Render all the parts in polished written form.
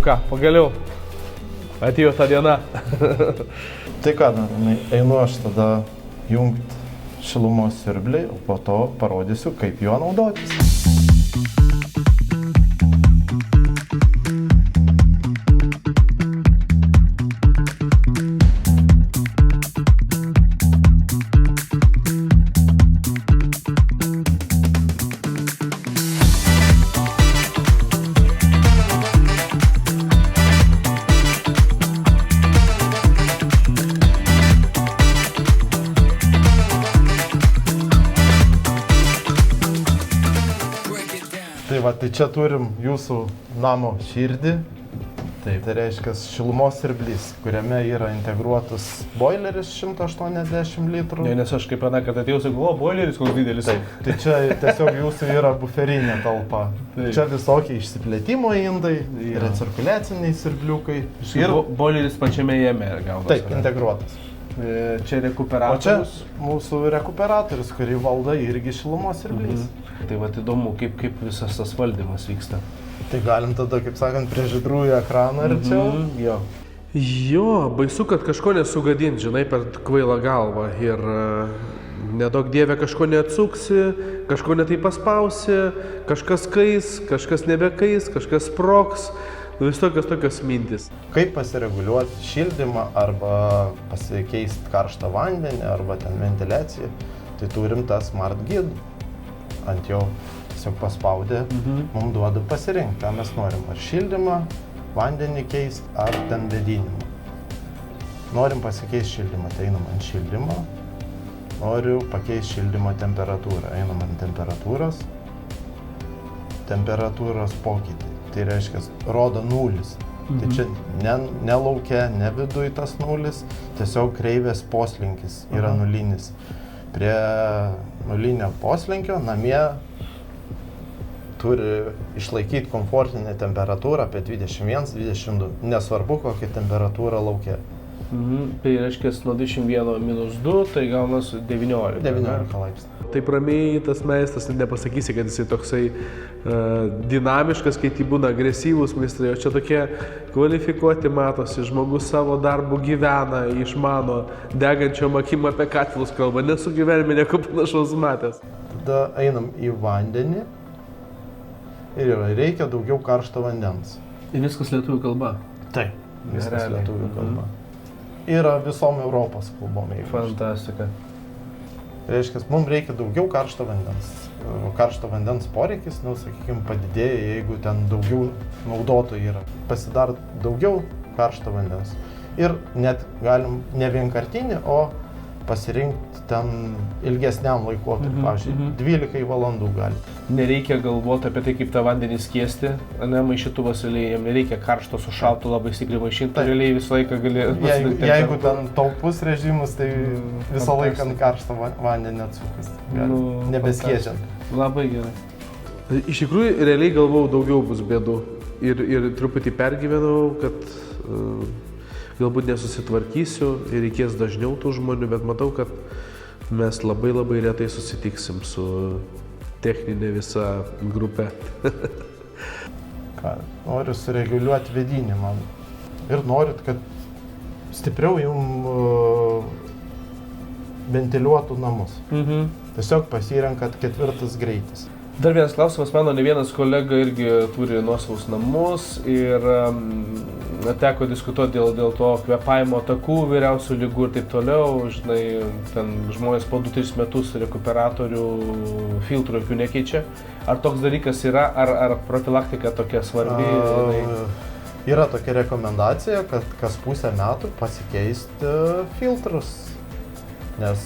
ką, pagaliau atėjo ta diena. Tai ką, einu aš tada jungti šilumos siurblį, o po to parodysiu, kaip juo naudotis. Tai čia turim jūsų namo širdį, tai reiškia šilumos siurblys, kuriame yra integruotas boileris 180 litrų. Ne, nes aš kaip aną, kad atėjau, sakau, boileris koks didelis. Taip, tai čia tiesiog jūsų yra buferinė talpa. Taip. Čia visokie išsiplėtimo indai, recirkuliaciniai siurbliukai. Ir boileris pačiame jame gaunasi. Taip, integruotas. Čia rekuperatorius. O čia mūsų rekuperatorius, kurį valdo irgi šilumos siurblys. Tai va įdomu, kaip visas tas valdymas vyksta. Tai galim tada, kaip sakant, prie žydrųjų ekraną arčiau. Jo, baisu, kad kažko nesugadint, žinai, per kvailą galvą. Ir nedaug dievė kažko neatsuksi, kažko netai paspausi, kažkas kais, kažkas nebekais, kažkas sprogs. Vis tokios mintis. Kaip pasireguliuoti šildymą arba pasikeisti karštą vandenį arba ten ventiliaciją, tai turim tą Smart Guide. Ant jo tiesiog paspaudę, mums duoda pasirinkti, ką mes norim. Ar šildymą, vandenį keisti, ar ten vėdinimą. Norim pasikeisti šildymą, tai einam ant šildymo. Noriu pakeisti šildymo temperatūrą, einam ant temperatūros. Temperatūros pokytį. Tai reiškia, rodo nulis. Tai čia ne lauke, ne viduj tas nulis, tiesiog kreivės poslinkis yra nulinis. Prie nulinio poslinkio namie turi išlaikyti komfortinę temperatūrą apie 21-22, nesvarbu kokia temperatūra lauke. Tai reiškia, nuo 21 - 2, tai gaunas 19 laipsnių. Taip ramiai tas meistras, nepasakysi, kad jisai toksai dinamiškas, kai tai būna agresyvus meistrai, o čia tokie kvalifikuoti matosi, žmogus savo darbu gyvena, išmano, degančiom akim apie katilus kalba, nesu gyvenime nieko panašaus matęs. Tada einam į vandenį ir reikia daugiau karšto vandens. Ir viskas lietuvių kalba? Taip, viskas lietuvių kalba. Yra visom Europos kalbom. Fantastika. Reiškia, mums reikia daugiau karšto vandens. Karšto vandens poreikis, sakykime, padidėja, jeigu ten daugiau naudotojų yra. Pasidar daugiau karšto vandens. Ir net galim ne vienkartinį, o pasirinkti ten ilgesniam laikotarpiu, pavyzdžiui, 12 valandų gali. Nereikia galvoti apie tai, kaip tą vandenį skiesti, maišytuvas realiai, jam nereikia karšto su šaltu labai stipriai maišinti, realiai visą laiką gali... Jeigu ten taupus režimus, tai visą laiką ant karštą vandenį atsukas, nebeskiečiant. Labai gerai. Iš tikrųjų, realiai galvojau, daugiau bus bėdų ir truputį pergyvenau, kad galbūt nesusitvarkysiu ir reikės dažniau tų žmonių, bet matau, kad mes labai retai susitiksim su techninė visa grupė. Noriu sureguliuoti vėdinimą ir norit, kad stipriau jum ventiliuotų namus. Tiesiog pasirenkat 4 greitis. Dar vienas klausimas, mano ne vienas kolega irgi turi nuosavus namus ir teko diskutuoti dėl to kvėpavimo takų, vyriausių ligų ir taip toliau. Žinai, ten žmonės po 2-3 metus rekuperatorių filtrų jokių nekeičia. Ar toks dalykas yra, ar profilaktika tokia svarbi? Yra tokia rekomendacija, kad kas pusę metų pasikeisti filtrus. Nes,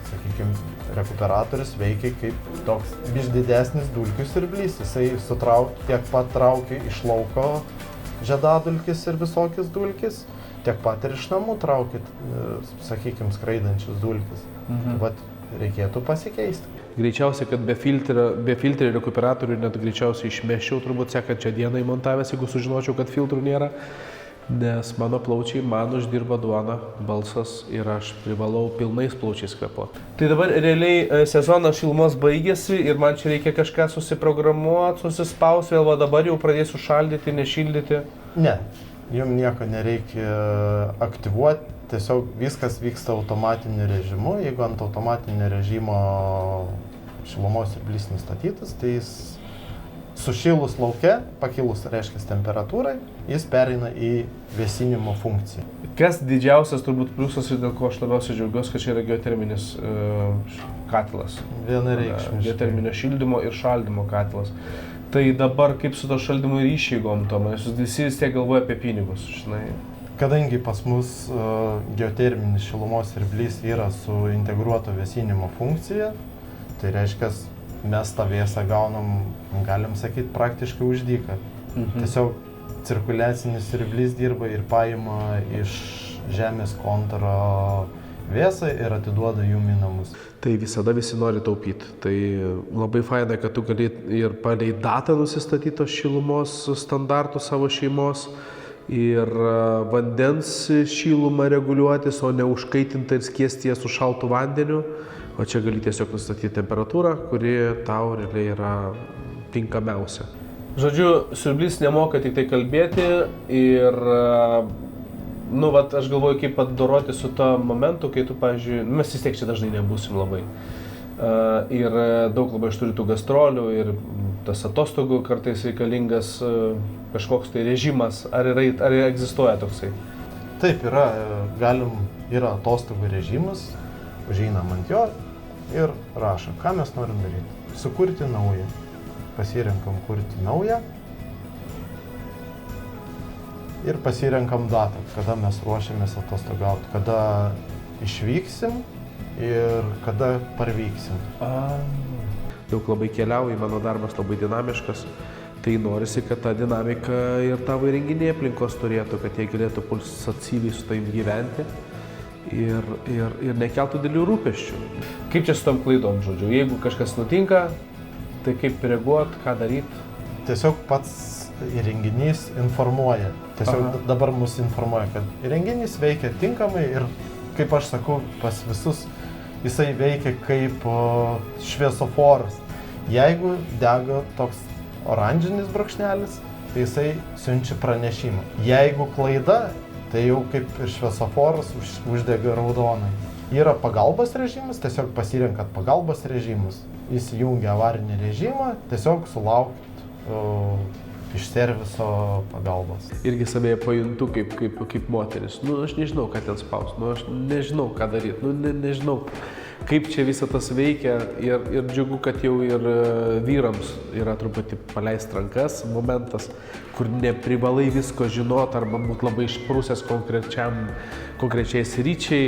sakykime, rekuperatorius veikia kaip toks biš didesnis dulkių siurblys. Jisai tiek pat traukia iš lauko žiedadulkis ir visokius dulkis, tiek pat ir iš namų traukia, sakykime, skraidančius dulkis. Vat reikėtų pasikeisti. Greičiausiai, kad be filtrio rekuperatorių net greičiausiai išmeščiau turbūt sekančią dieną įmontavęs, jeigu sužinočiau, kad filtrų nėra. Nes mano plaučiai man uždirba duoną, balsas ir aš privalau pilnais plaučiais kvėpuoti. Tai dabar realiai sezonas šilumos baigėsi ir man čia reikia kažką susiprogramuoti, susispausti, vėl dabar jau pradėsiu šaldyti, nešildyti. Ne, jums nieko nereikia aktyvuoti, tiesiog viskas vyksta automatiniu režimu. Jeigu ant automatinio režimo šilumos siurblys nustatytas, tai jis sušilus lauke, pakilus reiškia temperatūrai, jis pereina į vėsinimo funkciją. Kas didžiausias turbūt pliusas ir dėl ko aš labiausiai džiaugiuosi, kad čia yra geoterminis katilas. Vienareikšmiškai. Geoterminio šildymo ir šaldymo katilas. Tai dabar kaip su to šaldymu ir išeigom, Tomas, visi vis tiek galvoja apie pinigus, žinai. Kadangi pas mus geoterminis šilumos siurblys yra su integruoto vėsinimo funkcija, tai reiškia, mes tą vėsą gaunam, galim sakyti, praktiškai už dyką. Tiesiog cirkuliacinis siurblys dirba ir paima iš žemės kontūro vėsą ir atiduoda jum į namus. Tai visada visi nori taupyti. Tai labai faina, kad tu gali ir palei datą nusistatyti tos šilumos standartų savo šeimos ir vandens šilumą reguliuotis, o ne užkaitinti ir skiesti ją su šaltu vandeniu. O čia gali tiesiog nustatyti temperatūrą, kuri tau realiai yra tinkamiausia. Žodžiu, siurblys nemoka tik tai kalbėti ir aš galvoju, kaip atdoroti su to momentu, kai tu, pavyzdžiui, mes vis tiek čia dažnai nebūsim labai. Ir daug labai aš turiu tų gastrolių ir tas atostogų kartais reikalingas kažkoks tai režimas, ar egzistuoja toksai? Taip, yra atostogų režimas, užeinam ant jo ir rašo, ką mes norim daryti. Sukurti naują. Pasirenkam kurti naują ir pasirenkam datą, kada mes ruošiamės atostogauti, kada išvyksim ir kada parvyksim. Daug labai keliauju, mano darbas labai dinamiškas, tai norisi, kad ta dinamika ir tavo įrenginiai aplinkos turėtų, kad jie galėtų pulsatyviai su tavim gyventi ir nekeltų didelių rūpesčių. Kaip čia su tom klaidom, žodžiu, jeigu kažkas nutinka, tai kaip reaguoti, ką daryti? Tiesiog pats įrenginys informuoja. Tiesiog dabar mus informuoja, kad įrenginys veikia tinkamai ir, kaip aš sakau, pas visus jisai veikia kaip šviesoforas. Jeigu dega toks oranžinis brūkšnelis, tai jisai siunčia pranešimą. Jeigu klaida, tai jau kaip ir šviesoforas uždega raudonai. Yra pagalbos režimas, tiesiog pasirenkat pagalbos režimus. Įsijungia avarinį režimą, tiesiog sulaukit iš serviso pagalbos. Irgi savėje pajuntu kaip moteris. Aš nežinau, ką ten spaus, aš nežinau, ką daryti, nežinau, kaip čia visą tas veikia ir džiugu, kad jau ir vyrams yra truputį paleist rankas momentas, kur neprivalai visko žinoti arba būt labai išprusęs konkrečiai sričiai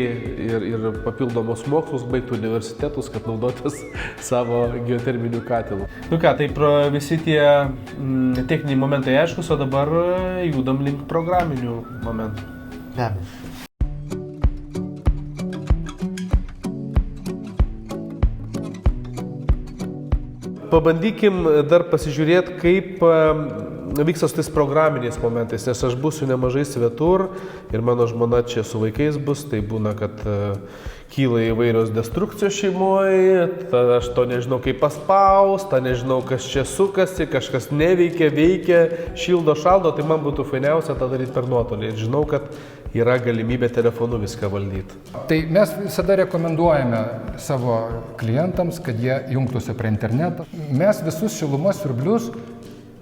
ir papildomus mokslus baigti universitetus, kad naudotas savo geoterminiu katilu. Tai visi tie techniniai momentai aiškus, o dabar judam link programinių momentų. Be abejo. Pabandykim dar pasižiūrėti, kaip vyksta su tais programiniais momentais, nes aš būsiu nemažai svetur ir mano žmona čia su vaikais bus, tai būna, kad kyla įvairios destrukcijos šeimoje, aš to nežinau kaip paspaust, nežinau kas čia sukasi, kažkas neveikia, veikia, šildo, šaldo, tai man būtų fainiausia tą daryti per nuotolį ir žinau, kad yra galimybė telefonu viską valdyti. Tai mes visada rekomenduojame savo klientams, kad jie jungtųsi prie interneto. Mes visus šilumos siurblius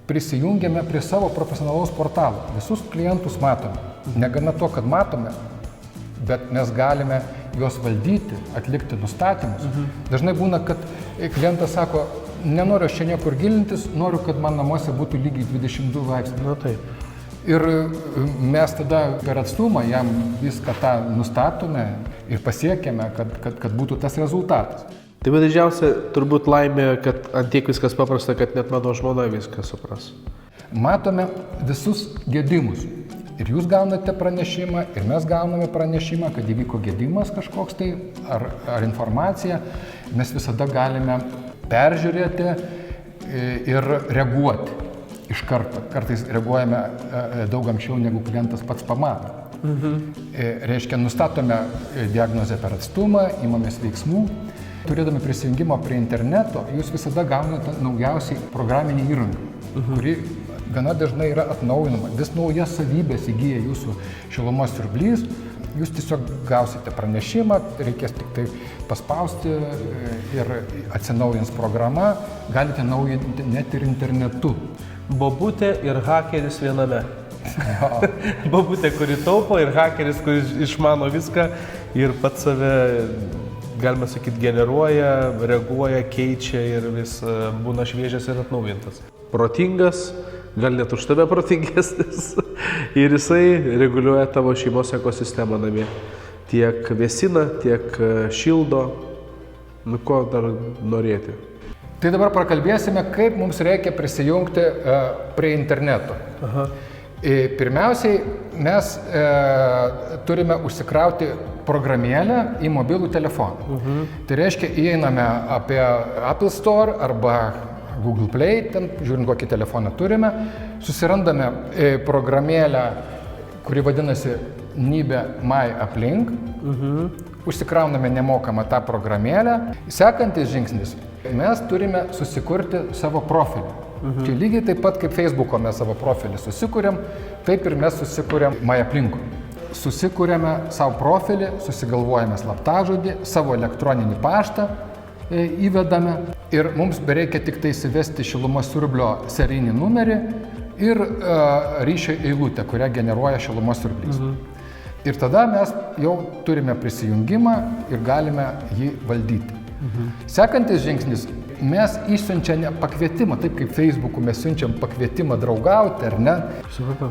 prisijungiame prie savo profesionalaus portalo. Visus klientus matome. Negana to, kad matome, bet mes galime juos valdyti, atlikti nustatymus. Dažnai būna, kad klientas sako, nenoriu aš čia niekur gilintis, noriu, kad man namuose būtų lygiai 22 laipsniai. Taip. Ir mes tada per atstumą jam viską tą nustatome ir pasiekėme, kad būtų tas rezultatas. Tai didžiausia turbūt laimė, kad ant tiek viskas paprasta, kad net mano žmona viską supras. Matome visus gedimus. Ir jūs gaunate pranešimą, ir mes gauname pranešimą, kad įvyko gedimas kažkoks tai, ar informacija. Mes visada galime peržiūrėti ir reaguoti. Iš karto. Kartais reaguojame daug anksčiau, negu klientas pats pamato. Reiškia, nustatome diagnozę per atstumą, imamės veiksmų. Turėdami prisijungimą prie interneto, jūs visada gaunate naujausiai programinį įrangą, kuri gana dažnai yra atnaujinama, vis naujas savybės įgyja jūsų šilumos siurblys, jūs tiesiog gausite pranešimą, reikės tik tai paspausti ir atsinaujins programa, galite naujinti net ir internetu. Bobutė ir hakeris viename. Bobutė, kuri taupo, ir hakeris, kuris išmano viską ir pats save, galima sakyti, generuoja, reaguoja, keičia ir vis būna šviežias ir atnaujintas. Protingas, gal net už tave protingesnis ir jisai reguliuoja tavo šeimos ekosistemą namie. Tiek vėsina, tiek šildo, nu ko dar norėti. Tai dabar prakalbėsime, kaip mums reikia prisijungti prie interneto. Aha. Pirmiausiai, mes turime užsikrauti programėlę į mobilų telefoną. Tai reiškia, įeiname apie Apple Store arba Google Play, ten žiūrint kokį telefoną turime, susirandame programėlę, kuri vadinasi Nibe My Uplink, užsikrauname nemokamą tą programėlę. Sekantis žingsnis, mes turime susikurti savo profilį. Čia lygiai taip pat kaip Facebook'o mes savo profilį susikūrėm, taip ir mes susikūrėm My Uplink'u. Susikūrėme savo profilį, susigalvojame slaptažodį, savo elektroninį paštą įvedame ir mums bereikia tik tai įsivesti šilumos siurblio serijinį numerį ir ryšio eilutę, kurią generuoja šilumos siurblys. Ir tada mes jau turime prisijungimą ir galime jį valdyti. Sekantis žingsnis, mes išsiunčiame pakvietimą, taip kaip Facebook'u mes siunčiam pakvietimą draugauti, ar ne?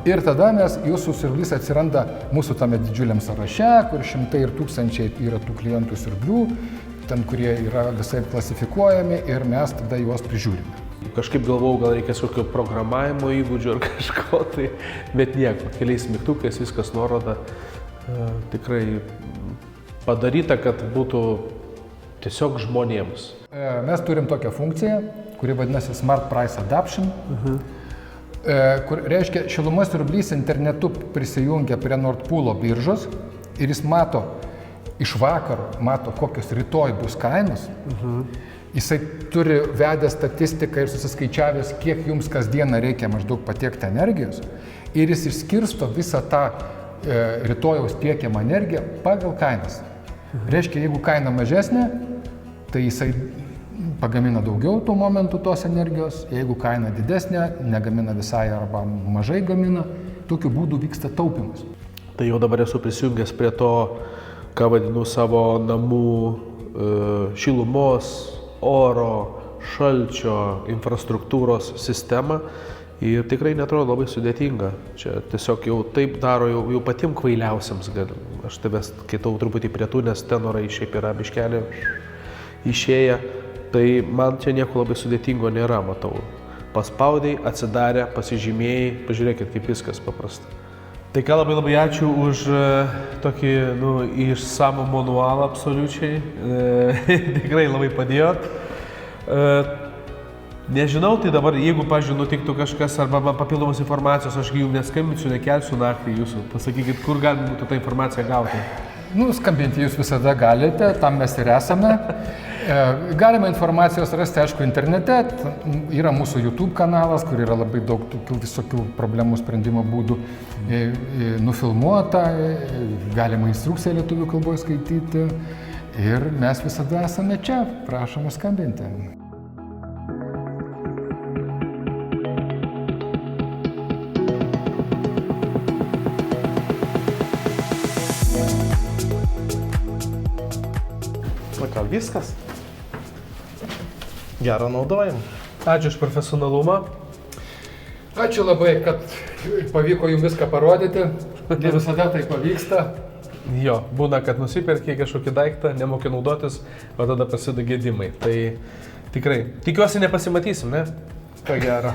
Ir tada jūsų siurblys atsiranda mūsų tame didžiuliam sąraše, kur šimtai ir tūkstančiai yra tų klientų siurblių, ten, kurie yra visai klasifikuojami ir mes tada juos prižiūrime. Kažkaip galvojau, gal reikės kokio programavimo įgūdžių ar kažko, tai, bet nieko, keliais mygtukais viskas nuoroda. Tikrai padaryta, kad būtų tiesiog žmonėms. Mes turim tokią funkciją, kuri vadinasi Smart Price Adaption, kur reiškia šilumos siurblys internetu prisijungia prie Nord Pool'o biržos ir jis mato iš vakaro, mato kokios rytoj bus kainos. Jisai turi vedę statistiką ir susiskaičiavęs, kiek jums kasdieną reikia maždaug patiekti energijos ir jis išskirsto visą tą rytojaus tiekiamą energiją pagal kainas. Reiškia, jeigu kaina mažesnė, tai jisai pagamina daugiau tuo momentu tos energijos, jeigu kaina didesnė, negamina visai arba mažai gamina, tokiu būdu vyksta taupimas. Tai jau dabar esu prisijungęs prie to, ką vadinu savo namų šilumos, oro, šalčio, infrastruktūros sistemą. Ir tikrai netrodo labai sudėtinga. Čia tiesiog jau taip daro jau patiem kvailiausiams. Aš tave skaitau truputį prie tų, nes tenorai šiaip yra biškelį išėję. Tai man čia nieko labai sudėtingo nėra, matau. Paspaudai, atsidarė, pasižymėjai, pažiūrėkit, kaip viskas paprasta. Tai ką labai ačiū už tokį išsamų manualą absoliučiai. Tikrai labai padėjot. Nežinau, tai dabar, jeigu, pavyzdžiui, nutiktų kažkas arba papildomos informacijos, aš jums neskambinsiu, nekelsiu naktį jūsų. Pasakykit, kur galima būtų tą informaciją gauti. Skambinti jūs visada galite, tam mes ir esame. Galima informacijos rasti, aišku, internete. Yra mūsų YouTube kanalas, kur yra labai daug tokių visokių problemų sprendimo būdų nufilmuota. Galima instrukciją lietuvių kalboje skaityti. Ir mes visada esame čia. Prašome skambinti. Viskas. Gerą naudojimą. Ačiū už profesionalumą. Ačiū labai, kad pavyko jums viską parodyti. Ne visada tai pavyksta. Jo, būna, kad nusiperki kažkokį daiktą, nemoki naudotis, o tada prasideda gedimai. Tai tikrai, tikiuosi nepasimatysim, ne? Ką gero.